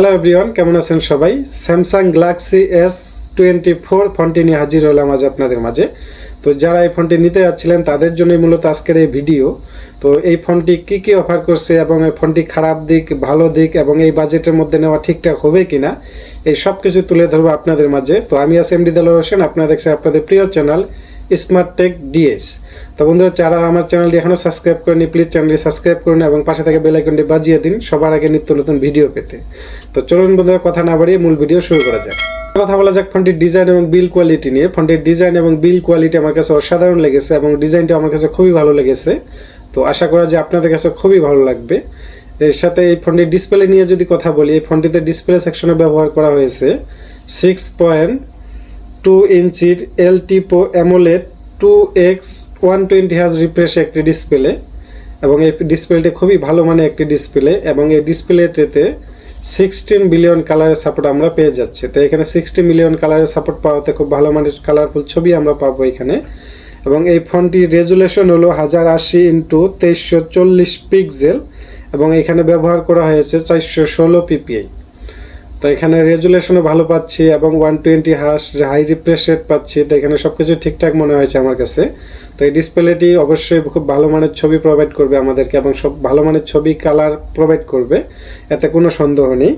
Hello everyone, কেমন আছেন সবাই? স্যামসাং গ্যালাক্সি S24 ফোনটি নিয়ে হাজির হলাম আজ আপনাদের মাঝে। তো যারা এই ফোনটি নিতে যাচ্ছিলেন তাদের জন্যই মূলত আজকের এই ভিডিও। তো এই ফোনটি কি অফার করছে এবং এই ফোনটি খারাপ দিক, ভালো দিক এবং এই বাজেটের মধ্যে নেওয়া ঠিকঠাক হবে কিনা, এই সব কিছু তুলে ধরবো আপনাদের মাঝে। তো আমি আছি এমডি দেলোয়ার হোসেন, আপনারা দেখছেন আপনাদের প্রিয় চ্যানেল স্মার্ট টেক ডিএস। তো বন্ধুরা, যারা আমার চ্যানেলটি এখনও সাবস্ক্রাইব করেনি প্লিজ চ্যানেলটি সাবস্ক্রাইব করুন এবং পাশে থেকে বেল আইকনটি বাজিয়ে দিন সবার আগে নিত্য নতুন ভিডিও পেতে। তো চলুন বন্ধুরা, কথা না বাড়িয়ে মূল ভিডিও শুরু করা যাক। কথা বলা যাক ফোনটির ডিজাইন এবং বিল কোয়ালিটি নিয়ে। ফোনটির ডিজাইন এবং বিল কোয়ালিটি আমার কাছে অসাধারণ লেগেছে এবং ডিজাইনটা আমার কাছে খুবই ভালো লেগেছে। তো আশা করা যে আপনাদের কাছে খুবই ভালো লাগবে। এর সাথে এই ফোনটির ডিসপ্লে নিয়ে যদি কথা বলি, এই ফোনটিতে ডিসপ্লে সেকশনে ব্যবহার করা হয়েছে 6.2 ইঞ্চির এলটিপো অ্যামোলেড 2x120 Hz রিফ্রেশ একটি ডিসপ্লে এবং এই ডিসপ্লেটি খুবই ভালো মানের একটি ডিসপ্লে এবং এই ডিসপ্লেটিতে 16 বিলিয়ন কালারের সাপোর্ট আমরা পেয়ে যাচ্ছি। তো এখানে 60 মিলিয়ন কালারের সাপোর্ট পাওয়াতে খুব ভালো মানের কালারফুল ছবি আমরা পাবো এখানে। এবং এই ফোনটির রেজুলেশন হলো 1080x2340 পিক্সেল এবং এখানে ব্যবহার করা হয়েছে 416 PPI। তো এখানে রেজুলেশনও ভালো পাচ্ছি এবং 120 Hz হাই রিফ্রেশ রেট পাচ্ছি। তো এখানে সব কিছু ঠিকঠাক মনে হয়েছে আমার কাছে। তো এই ডিসপ্লেটি অবশ্যই খুব ভালো মানের ছবি প্রোভাইড করবে আমাদেরকে এবং সব ভালো মানের ছবি কালার প্রোভাইড করবে, এতে কোনো সন্দেহ নেই।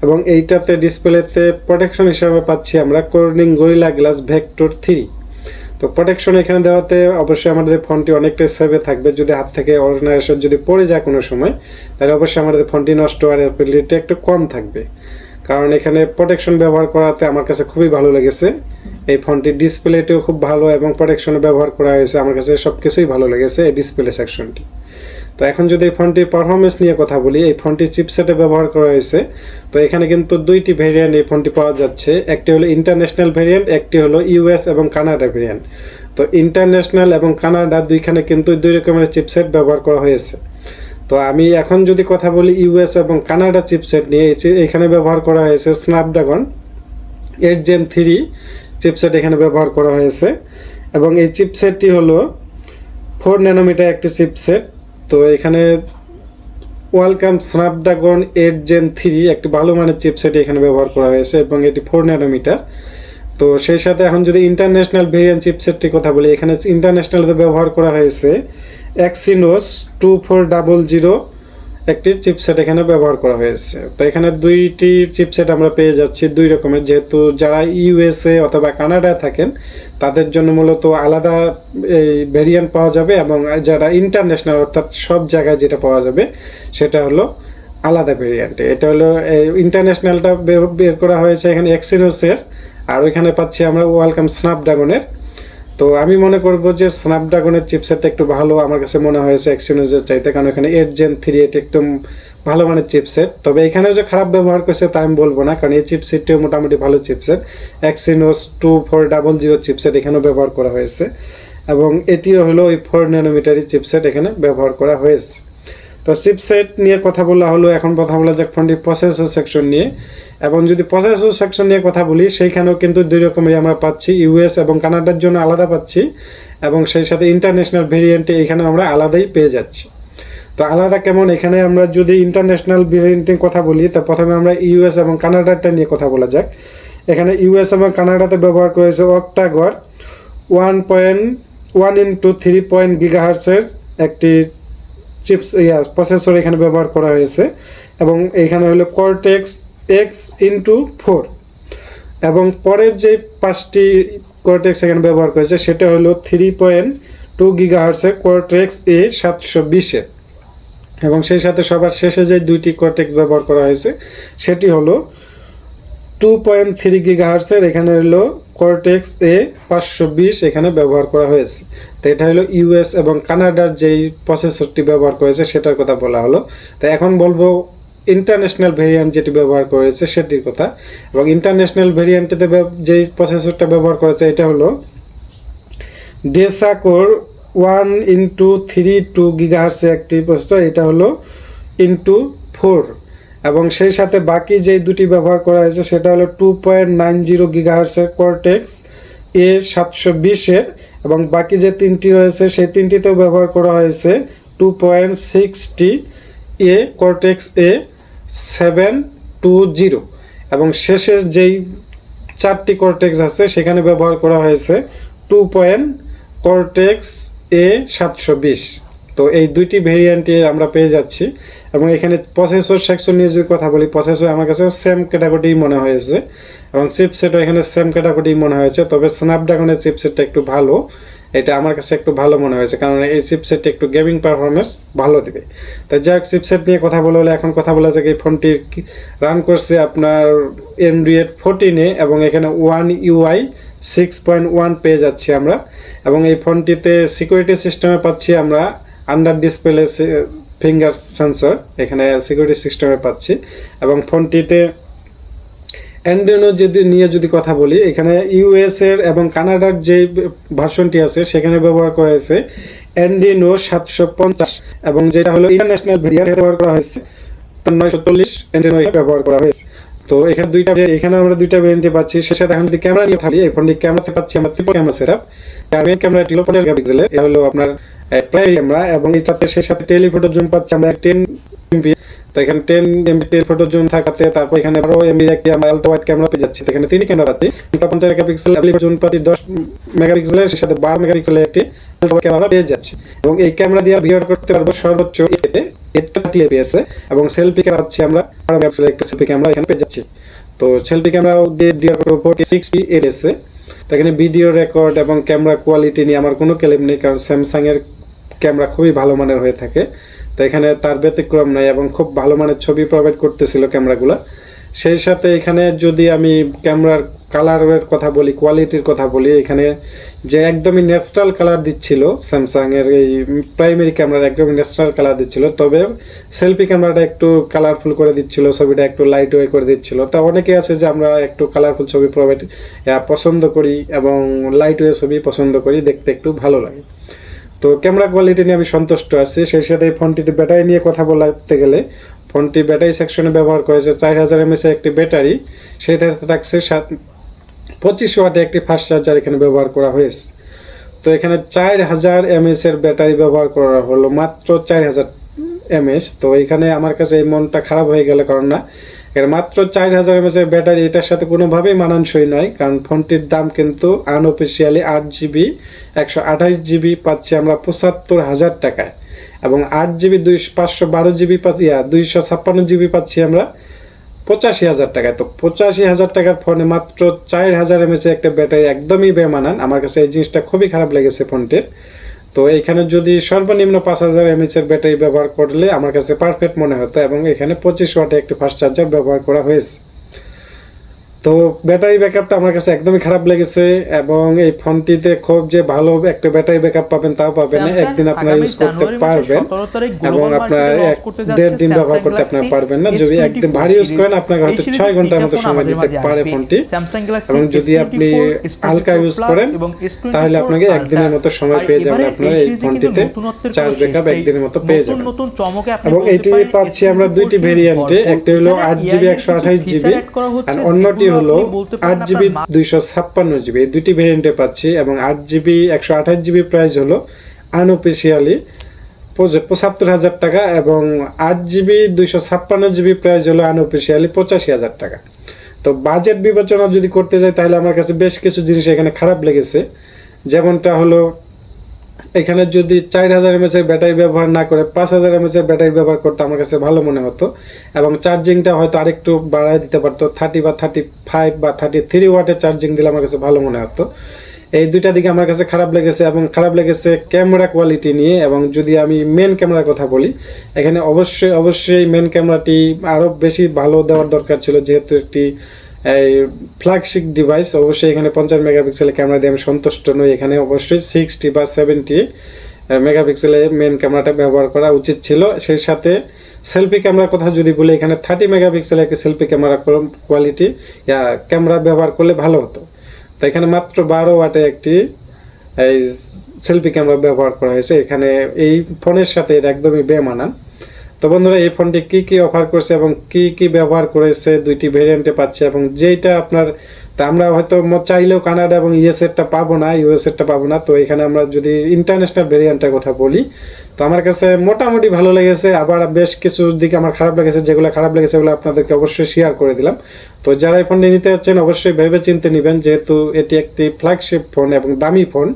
এবং এইটাতে ডিসপ্লেতে প্রোটেকশন হিসাবে পাচ্ছি আমরা কর্নিং গরিলা গ্লাস ভেক্টর 3। তো প্রোটেকশন এখানে দেওয়াতে অবশ্যই আমাদের ফোনটি অনেকটাই সেভে থাকবে। যদি হাত থেকে অর্গানাইজেশন যদি পড়ে যায় কোনো সময়, তাহলে অবশ্যই আমাদের ফোনটি নষ্ট হওয়ার প্রববিলিটি একটু কম থাকবে, কারণ এখানে প্রোটেকশন ব্যবহার করাতে আমার কাছে খুবই ভালো লেগেছে। এই ফোনটির ডিসপ্লেটিও খুব ভালো এবং প্রোটেকশনে ব্যবহার করা হয়েছে, আমার কাছে সব কিছুই ভালো লেগেছে এই ডিসপ্লে সেকশনটি। তো এখন যদি এই ফোনটির পারফরমেন্স নিয়ে কথা বলি, এই ফোনটির চিপসেটে ব্যবহার করা হয়েছে। তো এখানে কিন্তু দুইটি ভেরিয়েন্ট এই ফোনটি পাওয়া যাচ্ছে, একটি হলো ইন্টারন্যাশনাল ভেরিয়েন্ট, একটি হলো ইউএস এবং কানাডা ভেরিয়েন্ট। তো ইন্টারন্যাশনাল এবং কানাডা দুইখানে কিন্তু দুই রকমের চিপসেট ব্যবহার করা হয়েছে। তো আমি এখন যদি কথা বলি ইউএস এবং কানাডা চিপসেট নিয়ে, এখানে ব্যবহার করা হয়েছে স্ন্যাপড্রাগন 8 Gen 3 চিপসেট এখানে ব্যবহার করা হয়েছে এবং এই চিপসেটটি হলো 4 ন্যানোমিটার একটি চিপসেট। তো এখানে ওয়েলকাম স্ন্যাপড্রাগন 8 Gen 3 একটি ভালো মানের চিপসেট এখানে ব্যবহার করা হয়েছে এবং এটি 4 ন্যানোমিটার। তো সেই সাথে এখন যদি ইন্টারন্যাশনাল ভেরিয়েন্ট চিপসেটটির কথা বলি, এখানে ইন্টারন্যাশনালতে ব্যবহার করা হয়েছে এক্সিনোস 2400 একটি চিপসেট এখানে ব্যবহার করা হয়েছে। তো এখানে দুইটি চিপসেট আমরা পেয়ে যাচ্ছি দুই রকমের, যেহেতু যারা ইউএসএ অথবা কানাডায় থাকেন তাদের জন্য মূলত আলাদা এই ভেরিয়েন্ট পাওয়া যাবে এবং যারা ইন্টারন্যাশনাল অর্থাৎ সব জায়গায় যেটা পাওয়া যাবে সেটা হলো আলাদা ভেরিয়েন্টে। এটা হলো ইন্টারন্যাশনালটা বের করা হয়েছে এখানে এক্সিনোসের, আর ওইখানে পাচ্ছি আমরা ওয়েলকাম স্ন্যাপড্রাগনের। তো আমি মনে করব যে স্ন্যাপড্রাগনের চিপসেটটা একটু ভালো আমার কাছে মনে হয়েছে এক্সিনোসের চাইতে, কারণ এখানে 8 Gen 3 এটা একদম ভালো মানের চিপসেট। তবে এখানেও যে খারাপ ব্যবহার করছে তা আমি বলবো না, কারণ এই চিপসেটটিও মোটামুটি ভালো চিপসেট। এক্সিনোস 2400 চিপসেট এখানেও ব্যবহার করা হয়েছে এবং এটিও হলো ওই 4 ন্যানোমিটারি চিপসেট এখানে ব্যবহার করা হয়েছে। তো চিপসেট নিয়ে কথা বলা হলো, এখন কথা বলা যাক ফোনটির প্রসেসর সেকশন নিয়ে। এবং যদি প্রসেসর সেকশন নিয়ে কথা বলি, সেইখানেও কিন্তু দুই রকমেরই আমরা পাচ্ছি, ইউএস এবং কানাডার জন্য আলাদা পাচ্ছি এবং সেই সাথে ইন্টারন্যাশনাল ভেরিয়েন্টে এখানে আমরা আলাদাই পেয়ে যাচ্ছি। তো আলাদা কেমন, এখানে আমরা যদি ইন্টারন্যাশনাল ভেরিয়েন্টের কথা বলি, তো প্রথমে আমরা ইউএস এবং কানাডারটা নিয়ে কথা বলা যাক। এখানে ইউএস এবং কানাডাতে ব্যবহার করেছে অক্টাকোর 1.1x3 GHz একটি চিপস প্রসেসর এখানে ব্যবহার করা হয়েছে এবং এখানে হলো কর্টেক্স X x4 এবং পরের যে 5টি কর্টেক্স এখানে ব্যবহার করেছে সেটা হলো 3.2 GHz কর্টেক্স A720 এবং সেই সাথে সবার শেষে যে দুইটি কর্টেক্স ব্যবহার করা হয়েছে সেটি হলো 2.3 GHz এখানে হলো কর্টেক্স A520 এখানে ব্যবহার করা হয়েছে। তো এটা হলো ইউএস এবং কানাডার যেই প্রসেসরটি ব্যবহার করেছে সেটার কথা বলা হলো। তো এখন বলবো ইন্টারন্যাশনাল ভেরিয়েন্ট যেটি ব্যবহার করেছে সেটির কথা। এবং ইন্টারন্যাশনাল ভেরিয়েন্টে যেই প্রসেসরটা ব্যবহার করেছে এটা হলো ডেসাকোর 1x32 GHz একটি প্রসেসর, এটা হলো x4 এবং সেই সাথে বাকি যেই দুটি ব্যবহার করা হয়েছে সেটা হলো 2.90 GHz কর্টেক্স A720 এবং বাকি যে তিনটি রয়েছে সেই তিনটিতেও ব্যবহার করা হয়েছে 2.60 কর্টেক্স A7 2.0 এবং শেষের যেই 4টি কর্টেক্স আছে সেখানে ব্যবহার করা হয়েছে 2. Cortex A720। তো এই দুইটি ভেরিয়েন্টে আমরা পেয়ে যাচ্ছি। এবং এখানে প্রসেসর সেকশন নিয়ে যদি কথা বলি, প্রসেসর আমার কাছে সেম ক্যাটাগরি মনে হয়েছে এবং চিপসেটও এখানে সেম ক্যাটাগরি মনে হয়েছে, তবে স্ন্যাপড্রাগনের চিপসেটটা একটু ভালো, এটা আমার কাছে একটু ভালো মনে হয়েছে, কারণ এই চিপসেটটা একটু গেমিং পারফরমেন্স ভালো দেবে। তাই যাক, চিপসেট নিয়ে কথা বলা হলে এখন কথা বলা যাক এই ফোনটি রান করছে আপনার অ্যান্ড্রয়েড 14-এ এবং এখানে One UI 6.1 পেয়ে যাচ্ছি আমরা। এবং এই ফোনটিতে সিকিউরিটি সিস্টেমে পাচ্ছি আমরা আন্ডার ডিসপ্লে ফিঙ্গার সেন্সর, এখানে সিকিউরিটি সিস্টেমে পাচ্ছি। এবং ফোনটিতে অ্যান্ড্রয়েড যদি কথা বলি, এখানে ইউএস এর এবং কানাডার যে ভার্সনটি আছে সেখানে ব্যবহার করা হয়েছে অ্যান্ড্রয়েড 750 এবং যেটা হলো ইন্টারন্যাশনাল ভেরিয়েন্ট ব্যবহার করা হয়েছে 940 অ্যান্ড্রয়েড ব্যবহার করা হয়েছে। তো এখানে আমরা দুইটা ভেরিয়েন্টে পাচ্ছি। শেষে এখন যদি ক্যামেরা নিয়ে থাকি, এই ফোনটি ক্যামেরাতে পাচ্ছি আমরা ট্রিপল ক্যামেরা সেটআপ। আর মেইন ক্যামেরাটি হলো 50 মেগাপিক্সেলের, এটা হলো আপনার প্রাইমারি ক্যামেরা এবং এর সাথে টেলিফটো জুম পাচ্ছি আমরা 10 এমপি। তো এখানে 10 এমপি টেলিফটো জুম থাকাতে তারপর এখানে 12 এমপি একটি আমরা আলট্রা ওয়াইড ক্যামেরা পেয়ে যাচ্ছি। এখানে 3 ক্যামেরা পাচ্ছি, 50 মেগাপিক্সেল টেলিফটো জুম পাচ্ছি 10 মেগাপিক্সেলের, সাথে 12 মেগাপিক্সেলের একটি আলট্রা ওয়াইড ক্যামেরা পেয়ে যাচ্ছি। এবং এই ক্যামেরা দিয়ে ভিডিও করতে পারবো সর্বোচ্চ 820 fps এবং সেলফি ক্যামেরা পাচ্ছি আমরা 12 মেগাপিক্সেলের একটা সেলফি ক্যামেরা এখানে পেয়ে যাচ্ছি। তো সেলফি ক্যামেরা দিয়ে ভিডিও করবো 60 fps। তো এখানে ভিডিও রেকর্ড এবং ক্যামেরা কোয়ালিটি নিয়ে আমার কোনো ক্লেম নেই, কারণ স্যামসাং এর ক্যামেরা খুবই ভালো মানের হয়ে থাকে। তো এখানে তার ব্যতিক্রম নাই এবং খুব ভালো মানের ছবি প্রোভাইড করতেছিল ক্যামেরাগুলো। সেই সাথে এখানে যদি আমি ক্যামেরার কালারের কথা বলি, কোয়ালিটির কথা বলি, এখানে যে একদমই ন্যাচারাল কালার দিচ্ছিল স্যামসাং এর এই প্রাইমারি ক্যামেরার একদমই ন্যাচারাল কালার দিচ্ছিল, তবে সেলফি ক্যামেরাটা একটু কালারফুল করে দিচ্ছিল, ছবিটা একটু লাইট ওয়ে করে দিচ্ছিল। তা অনেকে আছে যে আমরা একটু কালারফুল ছবি প্রোভাইড পছন্দ করি এবং লাইট ওয়ে ছবি পছন্দ করি, দেখতে একটু ভালো লাগে। তো ক্যামেরা কোয়ালিটি নিয়ে আমি সন্তুষ্ট আছি। সেই সাথে এই ফোনটিতে ব্যাটারি নিয়ে কথা বলতে গেলে, ফোনটি ব্যাটারি সেকশনে ব্যবহার করেছে 4000 mAh একটি ব্যাটারি, সেই সাথে থাকছে 25 ওয়াটের একটি ফাস্ট চার্জার এখানে ব্যবহার করা হয়েছে। তো এখানে 4000 mAh এর ব্যাটারি ব্যবহার করা হলো, মাত্র 4000 mAh। তো এখানে আমার কাছে এই মনটা খারাপ হয়ে গেল, কারণ না, এর মাত্র 4000 mAh এর ব্যাটারি এটার সাথে কোনোভাবেই মানানসই নয়, কারণ ফোনটির দাম কিন্তু আনঅফিসিয়ালি 8GB 128GB পাচ্ছি আমরা 75,000 টাকায় এবং 8GB 512GB 256GB পাচ্ছি আমরা 85,000 টাকায়। তো 85,000 টাকার ফোনে মাত্র 4000 mAh একটা ব্যাটারি একদমই বেমানান। আমার কাছে এই জিনিসটা খুবই খারাপ লেগেছে ফোনটির। তো এইখানে যদি সর্বনিম্ন 5000 mAh এর ব্যাটারি ব্যবহার করলে আমার কাছে পারফেক্ট মনে হতো এবং এখানে 25 ওয়াটে একটি ফাস্ট চার্জার ব্যবহার করা হয়েছে। তো ব্যাটারি ব্যাকআপটা আমার কাছে একদমই খারাপ লেগেছে এবং এই ফোনটিতে খুব যে ভালো একটা ব্যাটারি ব্যাকআপ পাবেন তাও পাবেন না। একদিন আপনারা ইউজ করতে পারবেন এবং আপনারা 1.5 দিন ব্যবহার করতে আপনারা পারবেন না। যদি একদম ভারী ইউজ করেন আপনাকে হয়তো 6 ঘন্টার মতো সময় দিতে পারে ফোনটি, এবং যদি আপনি হালকা ইউজ করেন তাহলে আপনাকে একদিনের মতো সময় পেয়ে যাবেন আপনারা এই ফোনটিতে চার্জ ব্যাকআপ একদিনের মতো পেয়ে যাবেন। এবং এইটি পাচ্ছি আমরা দুইটি ভেরিয়েন্টে, একটা হলো 8GB 128GB আর অন্যটি হলো 8GB 256GB। এই দুটি ভেরিয়েন্টে পাচ্ছি এবং 8GB 128GB প্রাইস হলো আনঅফিসিয়ালি 75,000 টাকা এবং 8GB 256GB প্রাইস হলো আনঅফিসিয়ালি 85,000 টাকা। তো বাজেট বিবেচনা যদি করতে যাই তাহলে আমার কাছে বেশ কিছু জিনিস এখানে খারাপ লেগেছে, যেমনটা হলো এখানে যদি 4000 mAh এর ব্যাটারি ব্যবহার না করে 5000 mAh এর ব্যাটারি ব্যবহার করতে আমার কাছে ভালো মনে হতো এবং চার্জিংটা হয়তো আরেকটু বাড়ায় দিতে পারতো, 30 বা 35 বা 33 ওয়াটের চার্জিং দিলে আমার কাছে ভালো মনে হতো। এই দুইটা দিকে আমার কাছে খারাপ লেগেছে। এবং খারাপ লেগেছে ক্যামেরা কোয়ালিটি নিয়ে। এবং যদি আমি মেন ক্যামেরার কথা বলি, এখানে অবশ্যই মেন ক্যামেরাটি আরও বেশি ভালো দেওয়ার দরকার ছিল, যেহেতু একটি এই ফ্ল্যাগশিপ ডিভাইস। অবশ্যই এখানে 50 মেগাপিক্সেলের ক্যামেরা দিয়ে আমি সন্তুষ্ট নই, এখানে অবশ্যই 60 বা 70 মেগাপিক্সেলের মেন ক্যামেরাটা ব্যবহার করা উচিত ছিল। সেই সাথে সেলফি ক্যামেরার কথা যদি বলি, এখানে 30 মেগাপিক্সেলের একটি সেলফি ক্যামেরা কোয়ালিটি ক্যামেরা ব্যবহার করলে ভালো হতো। তো এখানে মাত্র 12 ওয়াটে একটি এই সেলফি ক্যামেরা ব্যবহার করা হয়েছে, এখানে এই ফোনের সাথে এটা একদমই বেমানান। তো বন্ধুরা, এই ফোনটি কি অফার করছে এবং কি ব্যবহার করেছে দুইটি ভেরিয়েন্টে পাচ্ছে এবং যেটা আপনার তা আমরা হয়তো চাইলেও কানাডা এবং ইউএসএরটা পাবো না, ইউএসএরটা পাবো না। তো এখানে আমরা যদি ইন্টারন্যাশনাল ভেরিয়েন্টের কথা বলি, তো আমার কাছে মোটামুটি ভালো লেগেছে। আবার বেশ কিছু দিকে আমার খারাপ লেগেছে, যেগুলো খারাপ লেগেছে সেগুলো আপনাদেরকে অবশ্যই শেয়ার করে দিলাম। তো যারা এই ফোনটি নিতে যাচ্ছেন অবশ্যই ভেবে চিন্তে নেবেন, যেহেতু এটি একটি ফ্ল্যাগশিপ ফোন এবং দামি ফোন,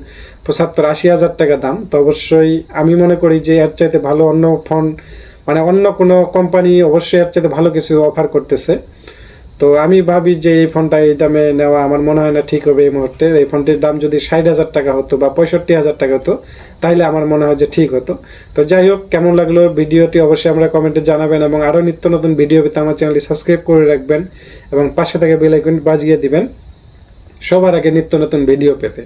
75-80 হাজার টাকা দাম। তো অবশ্যই আমি মনে করি যে এর চাইতে ভালো অন্য ফোন, মানে অন্য কোনো কোম্পানি অবশ্যই এর চাইতে ভালো কিছু অফার করতেছে। তো আমি ভাবি যে এই ফোনটা এই দামে নেওয়া আমার মনে হয় না ঠিক হবে এই মুহূর্তে। এই ফোনটির দাম যদি 60,000 টাকা হতো বা 65,000 টাকা হতো, তাহলে আমার মনে হয় যে ঠিক হতো। তো যাই হোক, কেমন লাগলো ভিডিওটি অবশ্যই আমরা কমেন্টে জানাবেন, এবং আরও নিত্য নতুন ভিডিও পেতে আমার চ্যানেলটি সাবস্ক্রাইব করে রাখবেন এবং পাশে থেকে বেল আইকন বাজিয়ে দিবেন সবার আগে নিত্য নতুন ভিডিও পেতে।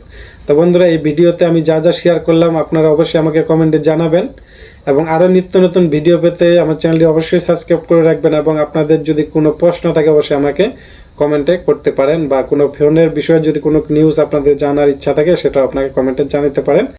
তো বন্ধুরা, এই ভিডিওতে আমি যা যা শেয়ার করলাম আপনারা অবশ্যই আমাকে কমেন্টে জানাবেন, এবং আরও নিত্য নতুন ভিডিও পেতে আমার চ্যানেলটি অবশ্যই সাবস্ক্রাইব করে রাখবেন। এবং আপনাদের যদি কোনো প্রশ্ন থাকে অবশ্যই আমাকে কমেন্টে করতে পারেন, বা কোনো ফোনের বিষয়ে যদি কোনো নিউজ আপনাদের জানার ইচ্ছা থাকে সেটা আপনাকে কমেন্টে জানাতে পারেন।